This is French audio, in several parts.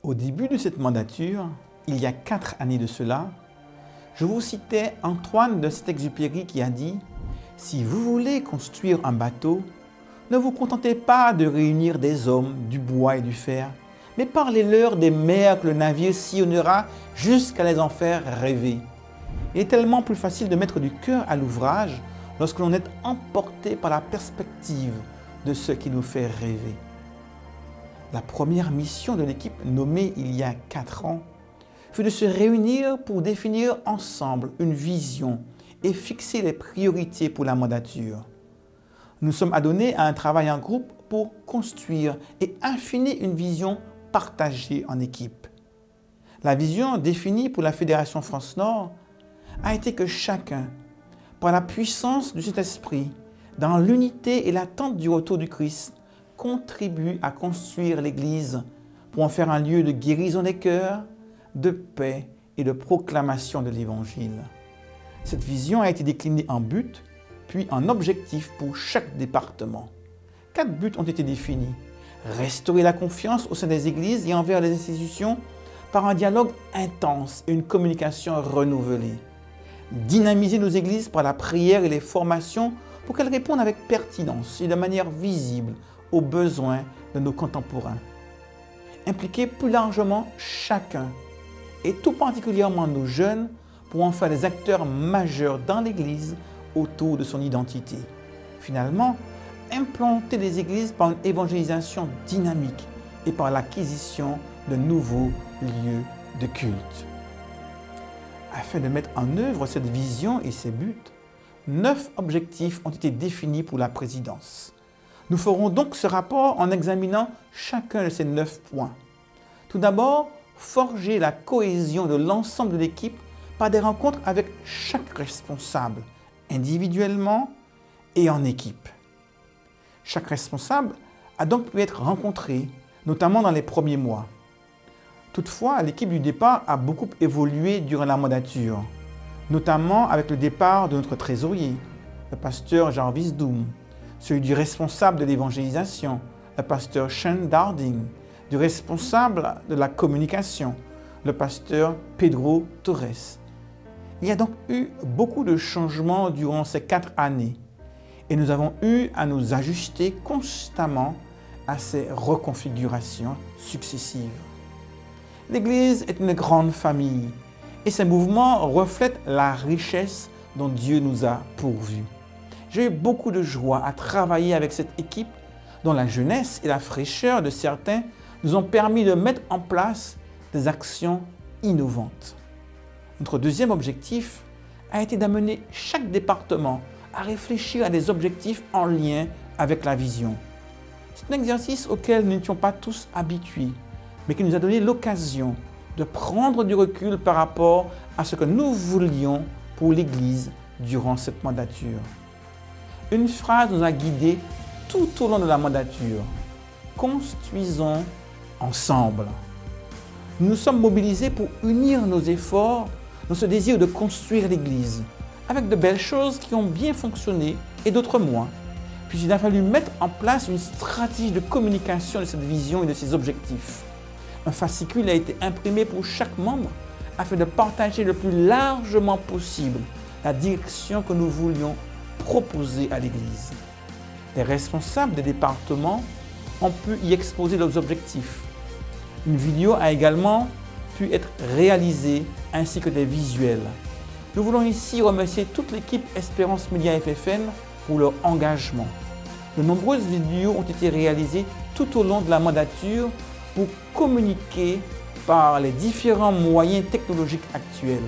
Au début de cette mandature, il y a 4 années de cela, je vous citais Antoine de Saint-Exupéry qui a dit « Si vous voulez construire un bateau, ne vous contentez pas de réunir des hommes, du bois et du fer, mais parlez-leur des mers que le navire sillonnera jusqu'à les en faire rêver. Il est tellement plus facile de mettre du cœur à l'ouvrage lorsque l'on est emporté par la perspective de ce qui nous fait rêver. » La première mission de l'équipe nommée il y a 4 ans fut de se réunir pour définir ensemble une vision et fixer les priorités pour la mandature. Nous sommes adonnés à un travail en groupe pour construire et affiner une vision partagée en équipe. La vision définie pour la Fédération France-Nord a été que chacun, par la puissance du Saint-Esprit, dans l'unité et l'attente du retour du Christ, contribue à construire l'Église pour en faire un lieu de guérison des cœurs, de paix et de proclamation de l'Évangile. Cette vision a été déclinée en buts, puis en objectifs pour chaque département. 4 buts ont été définis. Restaurer la confiance au sein des églises et envers les institutions par un dialogue intense et une communication renouvelée. Dynamiser nos églises par la prière et les formations pour qu'elles répondent avec pertinence et de manière visible aux besoins de nos contemporains. Impliquer plus largement chacun, et tout particulièrement nos jeunes, pour en faire des acteurs majeurs dans l'Église autour de son identité. Finalement, implanter des églises par une évangélisation dynamique et par l'acquisition de nouveaux lieux de culte. Afin de mettre en œuvre cette vision et ses buts, 9 objectifs ont été définis pour la présidence. Nous ferons donc ce rapport en examinant chacun de ces 9 points. Tout d'abord, forger la cohésion de l'ensemble de l'équipe par des rencontres avec chaque responsable, individuellement et en équipe. Chaque responsable a donc pu être rencontré, notamment dans les premiers mois. Toutefois, l'équipe du départ a beaucoup évolué durant la mandature, notamment avec le départ de notre trésorier, le pasteur Jarvis Doom, celui du responsable de l'évangélisation, le pasteur Shane Darding, du responsable de la communication, le pasteur Pedro Torres. Il y a donc eu beaucoup de changements durant ces 4 années et nous avons eu à nous ajuster constamment à ces reconfigurations successives. L'Église est une grande famille et ces mouvements reflètent la richesse dont Dieu nous a pourvus. J'ai eu beaucoup de joie à travailler avec cette équipe dont la jeunesse et la fraîcheur de certains nous ont permis de mettre en place des actions innovantes. Notre deuxième objectif a été d'amener chaque département à réfléchir à des objectifs en lien avec la vision. C'est un exercice auquel nous n'étions pas tous habitués, mais qui nous a donné l'occasion de prendre du recul par rapport à ce que nous voulions pour l'Église durant cette mandature. Une phrase nous a guidés tout au long de la mandature. Construisons ensemble. Nous nous sommes mobilisés pour unir nos efforts dans ce désir de construire l'Église, avec de belles choses qui ont bien fonctionné et d'autres moins. Puis il a fallu mettre en place une stratégie de communication de cette vision et de ses objectifs. Un fascicule a été imprimé pour chaque membre afin de partager le plus largement possible la direction que nous voulions proposer à l'Église. Les responsables des départements ont pu y exposer leurs objectifs. Une vidéo a également pu être réalisée ainsi que des visuels. Nous voulons ici remercier toute l'équipe Espérance Média FFN pour leur engagement. De nombreuses vidéos ont été réalisées tout au long de la mandature pour communiquer par les différents moyens technologiques actuels,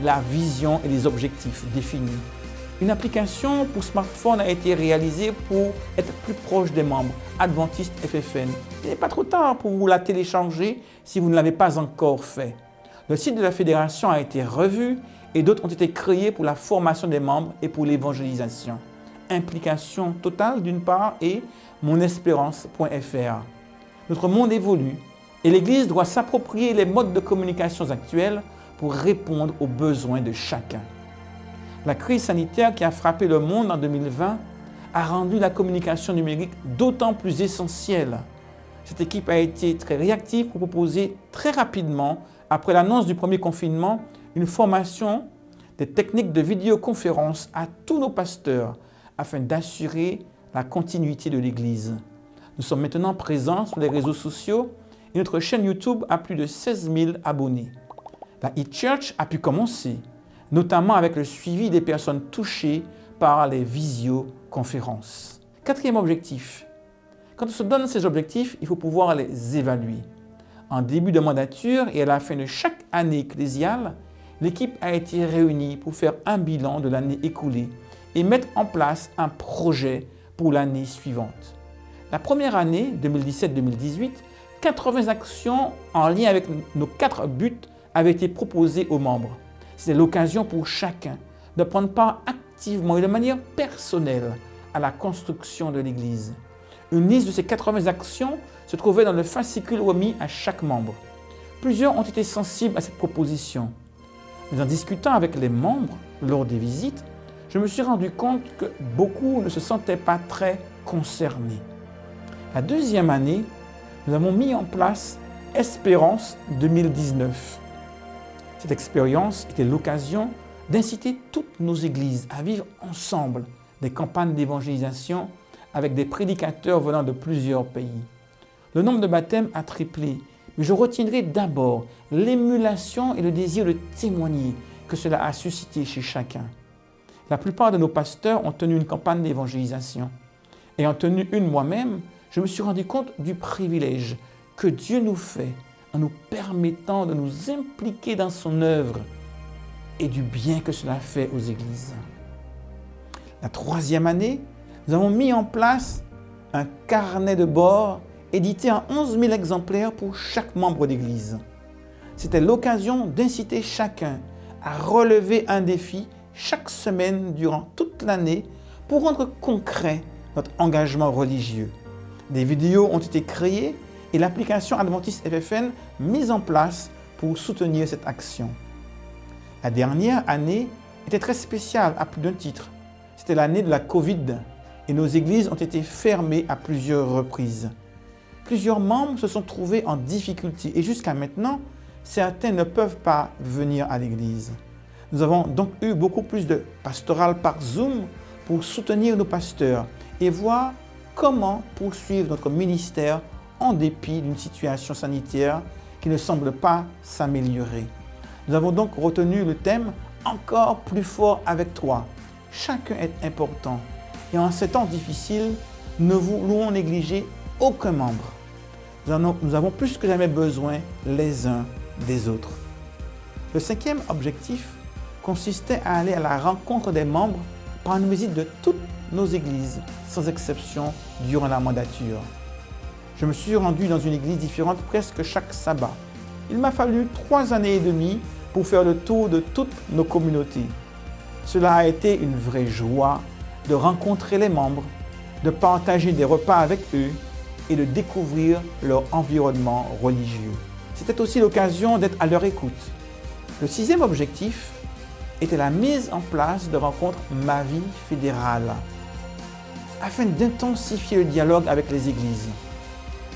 la vision et les objectifs définis. Une application pour smartphone a été réalisée pour être plus proche des membres adventistes FFN. Il n'est pas trop tard pour vous la télécharger si vous ne l'avez pas encore fait. Le site de la fédération a été revu et d'autres ont été créés pour la formation des membres et pour l'évangélisation. Implication totale d'une part et monespérance.fr. Notre monde évolue et l'Église doit s'approprier les modes de communication actuels pour répondre aux besoins de chacun. La crise sanitaire qui a frappé le monde en 2020 a rendu la communication numérique d'autant plus essentielle. Cette équipe a été très réactive pour proposer très rapidement, après l'annonce du premier confinement, une formation des techniques de vidéoconférence à tous nos pasteurs afin d'assurer la continuité de l'Église. Nous sommes maintenant présents sur les réseaux sociaux et notre chaîne YouTube a plus de 16 000 abonnés. La e-Church a pu commencer, notamment avec le suivi des personnes touchées par les visioconférences. Quatrième objectif. Quand on se donne ces objectifs, il faut pouvoir les évaluer. En début de mandature et à la fin de chaque année ecclésiale, l'équipe a été réunie pour faire un bilan de l'année écoulée et mettre en place un projet pour l'année suivante. La première année, 2017-2018, 80 actions en lien avec nos 4 buts avaient été proposées aux membres. C'était l'occasion pour chacun de prendre part activement et de manière personnelle à la construction de l'Église. Une liste de ces 80 actions se trouvait dans le fascicule remis à chaque membre. Plusieurs ont été sensibles à cette proposition. Mais en discutant avec les membres lors des visites, je me suis rendu compte que beaucoup ne se sentaient pas très concernés. La deuxième année, nous avons mis en place Espérance 2019. Cette expérience était l'occasion d'inciter toutes nos églises à vivre ensemble des campagnes d'évangélisation avec des prédicateurs venant de plusieurs pays. Le nombre de baptêmes a triplé, mais je retiendrai d'abord l'émulation et le désir de témoigner que cela a suscité chez chacun. La plupart de nos pasteurs ont tenu une campagne d'évangélisation. Ayant tenu une moi-même, je me suis rendu compte du privilège que Dieu nous fait en nous permettant de nous impliquer dans son œuvre et du bien que cela fait aux églises. La troisième année, nous avons mis en place un carnet de bord édité en 11 000 exemplaires pour chaque membre d'église. C'était l'occasion d'inciter chacun à relever un défi chaque semaine durant toute l'année pour rendre concret notre engagement religieux. Des vidéos ont été créées et l'application Adventiste FFN mise en place pour soutenir cette action. La dernière année était très spéciale à plus d'un titre. C'était l'année de la Covid et nos églises ont été fermées à plusieurs reprises. Plusieurs membres se sont trouvés en difficulté et jusqu'à maintenant, certains ne peuvent pas venir à l'église. Nous avons donc eu beaucoup plus de pastoral par Zoom pour soutenir nos pasteurs et voir comment poursuivre notre ministère en dépit d'une situation sanitaire qui ne semble pas s'améliorer. Nous avons donc retenu le thème « Encore plus fort avec toi ». Chacun est important. Et en ces temps difficiles, ne voulons négliger aucun membre. Nous avons plus que jamais besoin les uns des autres. Le cinquième objectif consistait à aller à la rencontre des membres par une visite de toutes nos églises, sans exception, durant la mandature. Je me suis rendu dans une église différente presque chaque sabbat. Il m'a fallu 3 années et demie pour faire le tour de toutes nos communautés. Cela a été une vraie joie de rencontrer les membres, de partager des repas avec eux et de découvrir leur environnement religieux. C'était aussi l'occasion d'être à leur écoute. Le 6e objectif était la mise en place de rencontres Ma Vie fédérale, afin d'intensifier le dialogue avec les églises.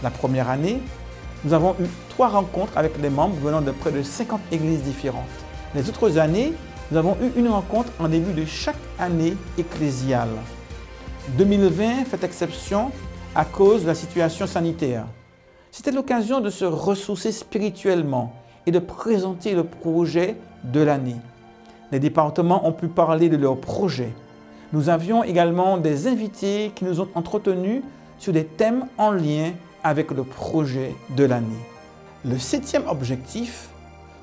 La première année, nous avons eu 3 rencontres avec les membres venant de près de 50 églises différentes. Les autres années, nous avons eu une rencontre en début de chaque année ecclésiale. 2020 fait exception à cause de la situation sanitaire. C'était l'occasion de se ressourcer spirituellement et de présenter le projet de l'année. Les départements ont pu parler de leurs projets. Nous avions également des invités qui nous ont entretenus sur des thèmes en lien avec le projet de l'année. Le 7e objectif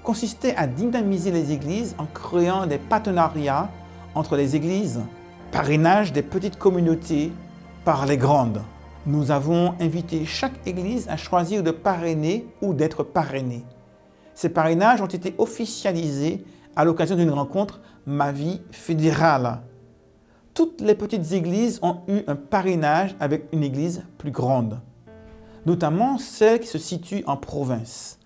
consistait à dynamiser les églises en créant des partenariats entre les églises, parrainage des petites communautés par les grandes. Nous avons invité chaque église à choisir de parrainer ou d'être parrainée. Ces parrainages ont été officialisés à l'occasion d'une rencontre Ma Vie fédérale. Toutes les petites églises ont eu un parrainage avec une église plus grande, notamment celles qui se situent en province.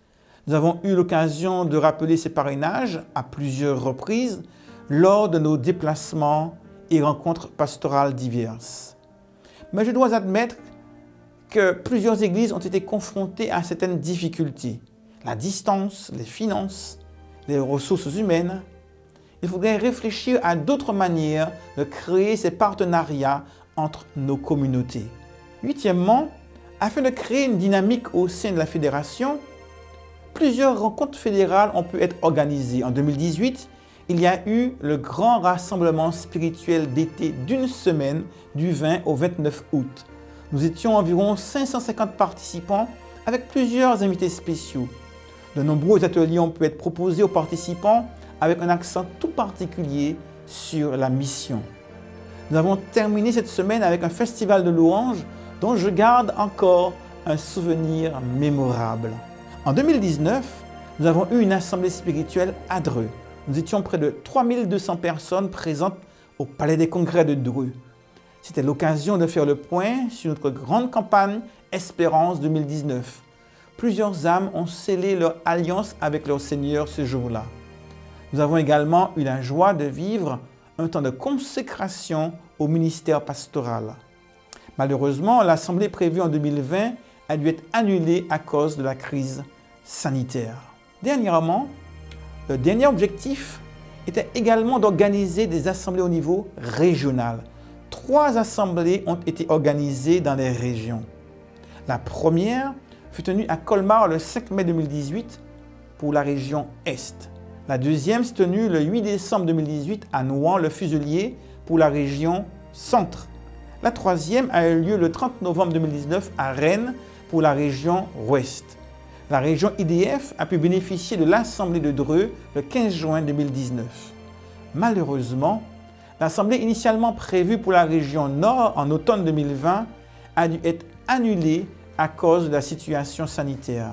Nous avons eu l'occasion de rappeler ces parrainages à plusieurs reprises lors de nos déplacements et rencontres pastorales diverses. Mais je dois admettre que plusieurs églises ont été confrontées à certaines difficultés. La distance, les finances, les ressources humaines. Il faudrait réfléchir à d'autres manières de créer ces partenariats entre nos communautés. Huitièmement, afin de créer une dynamique au sein de la fédération, plusieurs rencontres fédérales ont pu être organisées. En 2018, il y a eu le grand rassemblement spirituel d'été d'une semaine du 20 au 29 août. Nous étions environ 550 participants avec plusieurs invités spéciaux. De nombreux ateliers ont pu être proposés aux participants avec un accent tout particulier sur la mission. Nous avons terminé cette semaine avec un festival de louanges dont je garde encore un souvenir mémorable. En 2019, nous avons eu une assemblée spirituelle à Dreux. Nous étions près de 3200 personnes présentes au Palais des Congrès de Dreux. C'était l'occasion de faire le point sur notre grande campagne Espérance 2019. Plusieurs âmes ont scellé leur alliance avec leur Seigneur ce jour-là. Nous avons également eu la joie de vivre un temps de consécration au ministère pastoral. Malheureusement, l'assemblée prévue en 2020 a dû être annulée à cause de la crise sanitaire. Dernièrement, le dernier objectif était également d'organiser des assemblées au niveau régional. 3 assemblées ont été organisées dans les régions. La première fut tenue à Colmar le 5 mai 2018 pour la région Est. La deuxième s'est tenue le 8 décembre 2018 à Nouan-le-Fuselier pour la région Centre. La troisième a eu lieu le 30 novembre 2019 à Rennes pour la région Ouest. La région IDF a pu bénéficier de l'Assemblée de Dreux le 15 juin 2019. Malheureusement, l'Assemblée initialement prévue pour la région Nord en automne 2020 a dû être annulée à cause de la situation sanitaire.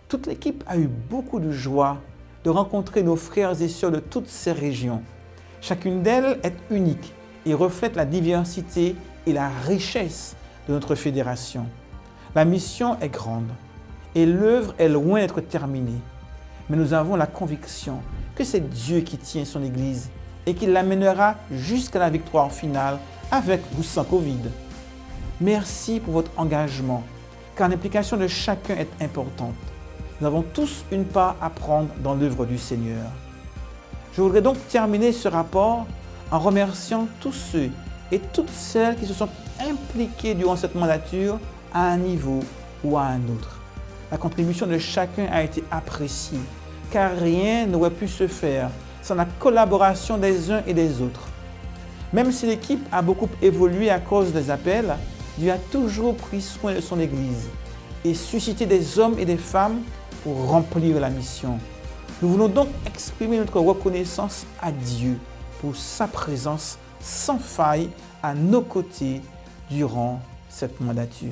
Toute l'équipe a eu beaucoup de joie de rencontrer nos frères et sœurs de toutes ces régions. Chacune d'elles est unique et reflète la diversité et la richesse de notre fédération. La mission est grande et l'œuvre est loin d'être terminée. Mais nous avons la conviction que c'est Dieu qui tient son Église et qui l'amènera jusqu'à la victoire finale avec ou sans Covid. Merci pour votre engagement, car l'implication de chacun est importante. Nous avons tous une part à prendre dans l'œuvre du Seigneur. Je voudrais donc terminer ce rapport en remerciant tous ceux et toutes celles qui se sont impliqués durant cette mandature à un niveau ou à un autre. La contribution de chacun a été appréciée, car rien n'aurait pu se faire sans la collaboration des uns et des autres. Même si l'équipe a beaucoup évolué à cause des appels, Dieu a toujours pris soin de son Église et suscité des hommes et des femmes pour remplir la mission. Nous voulons donc exprimer notre reconnaissance à Dieu pour sa présence sans faille à nos côtés durant cette mandature.